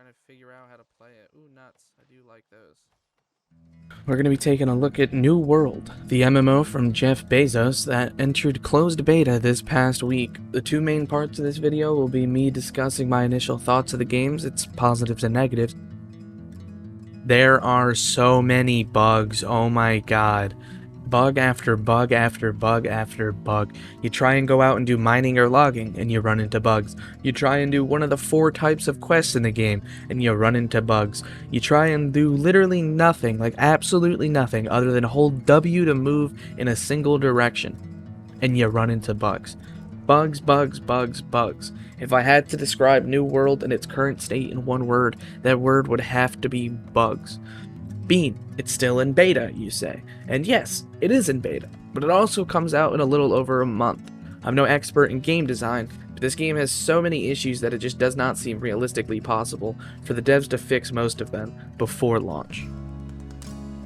Trying to figure out how to play it. Ooh, nuts. I do like those. We're going to be taking a look at New World, the MMO from Jeff Bezos that entered closed beta this past week. The two main parts of this video will be me discussing my initial thoughts of the games, its positives and negatives. There are so many bugs, oh my god. Bug after bug after bug after bug. You try and go out and do mining or logging, and you run into bugs. You try and do one of the 4 types of quests in the game, and you run into bugs. You try and do literally nothing, like absolutely nothing, other than hold W to move in a single direction, and you run into bugs. Bugs, bugs, bugs, bugs. If I had to describe New World in its current state in one word, that word would have to be bugs. Bean, it's still in beta, you say. And yes, it is in beta, but it also comes out in a little over a month. I'm no expert in game design, but this game has so many issues that it just does not seem realistically possible for the devs to fix most of them before launch.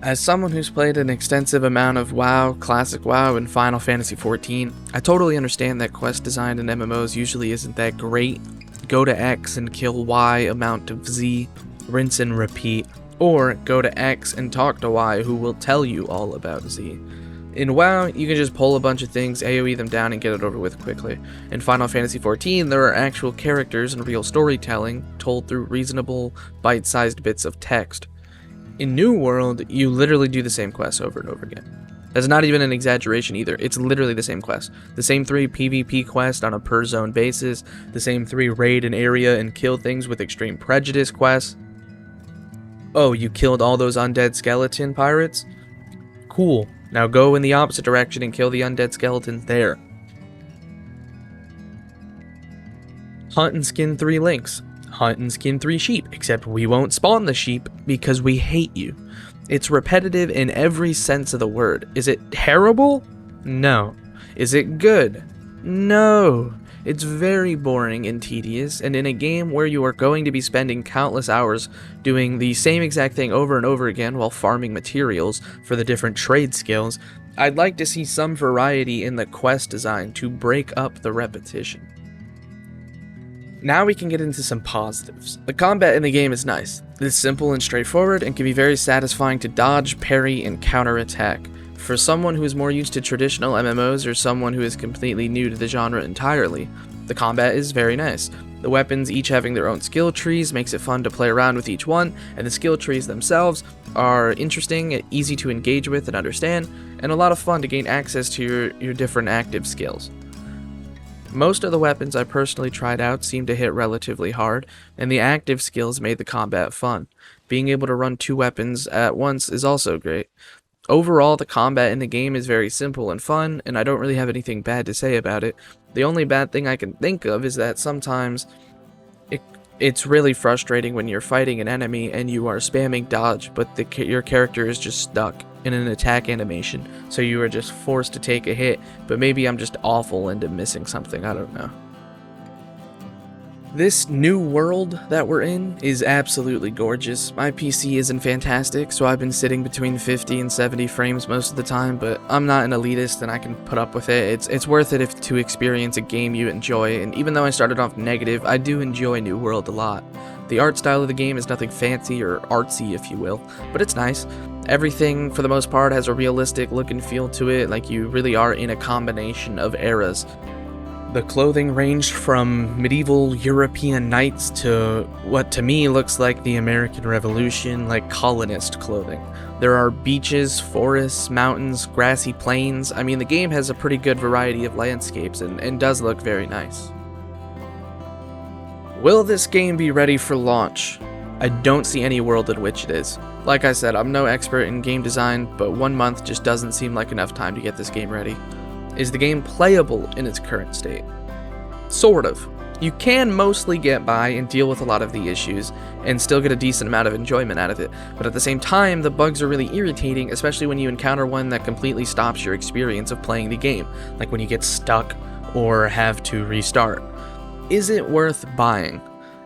As someone who's played an extensive amount of WoW, Classic WoW, and Final Fantasy XIV, I totally understand that quest design in MMOs usually isn't that great. Go to X and kill Y amount of Z, rinse and repeat. Or go to X and talk to Y, who will tell you all about Z. In WoW, you can just pull a bunch of things, AoE them down, and get it over with quickly. In Final Fantasy XIV, there are actual characters and real storytelling, told through reasonable, bite-sized bits of text. In New World, you literally do the same quests over and over again. That's not even an exaggeration either, it's literally the same quest. The same 3 PvP quests on a per-zone basis, the same 3 raid an area and kill things with extreme prejudice quests. Oh, you killed all those undead skeleton pirates? Cool. Now go in the opposite direction and kill the undead skeletons there. Hunt and skin 3 lynx. Hunt and skin 3 sheep, except we won't spawn the sheep because we hate you. It's repetitive in every sense of the word. Is it terrible? No. Is it good? No. It's very boring and tedious, and in a game where you are going to be spending countless hours doing the same exact thing over and over again while farming materials for the different trade skills, I'd like to see some variety in the quest design to break up the repetition. Now we can get into some positives. The combat in the game is nice. It's simple and straightforward and can be very satisfying to dodge, parry, and counterattack. For someone who is more used to traditional MMOs or someone who is completely new to the genre entirely, the combat is very nice. The weapons each having their own skill trees makes it fun to play around with each one, and the skill trees themselves are interesting, easy to engage with and understand, and a lot of fun to gain access to your different active skills. Most of the weapons I personally tried out seemed to hit relatively hard, and the active skills made the combat fun. Being able to run 2 weapons at once is also great. Overall, the combat in the game is very simple and fun, and I don't really have anything bad to say about it. The only bad thing I can think of is that sometimes it's really frustrating when you're fighting an enemy and you are spamming dodge, but your character is just stuck in an attack animation, so you are just forced to take a hit, but maybe I'm just awful and I'm missing something, I don't know. This new world that we're in is absolutely gorgeous. My PC isn't fantastic, so I've been sitting between 50 and 70 frames most of the time, but I'm not an elitist and I can put up with it. It's worth it to experience a game you enjoy, and even though I started off negative, I do enjoy New World a lot. The art style of the game is nothing fancy or artsy, if you will, but it's nice. Everything, for the most part, has a realistic look and feel to it, like you really are in a combination of eras. The clothing ranged from medieval European knights to what to me looks like the American Revolution, like colonist clothing. There are beaches, forests, mountains, grassy plains. I mean, the game has a pretty good variety of landscapes and does look very nice. Will this game be ready for launch? I don't see any world in which it is. Like I said, I'm no expert in game design, but 1 month just doesn't seem like enough time to get this game ready. Is the game playable in its current state? Sort of. You can mostly get by and deal with a lot of the issues, and still get a decent amount of enjoyment out of it, but at the same time, the bugs are really irritating, especially when you encounter one that completely stops your experience of playing the game, like when you get stuck or have to restart. Is it worth buying?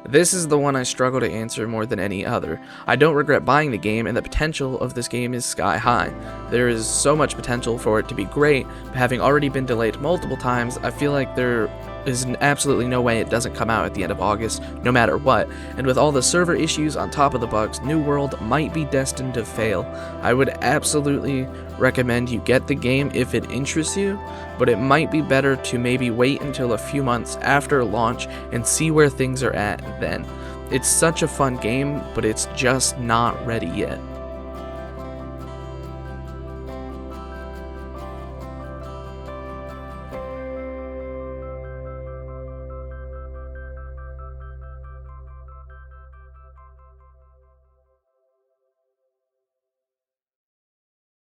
This is the one I struggle to answer more than any other. I don't regret buying the game, and the potential of this game is sky high. There is so much potential for it to be great, but having already been delayed multiple times, I feel like there is absolutely no way it doesn't come out at the end of August, no matter what, and with all the server issues on top of the bugs, New World might be destined to fail. I would absolutely recommend you get the game if it interests you, but it might be better to maybe wait until a few months after launch and see where things are at then. It's such a fun game, but it's just not ready yet.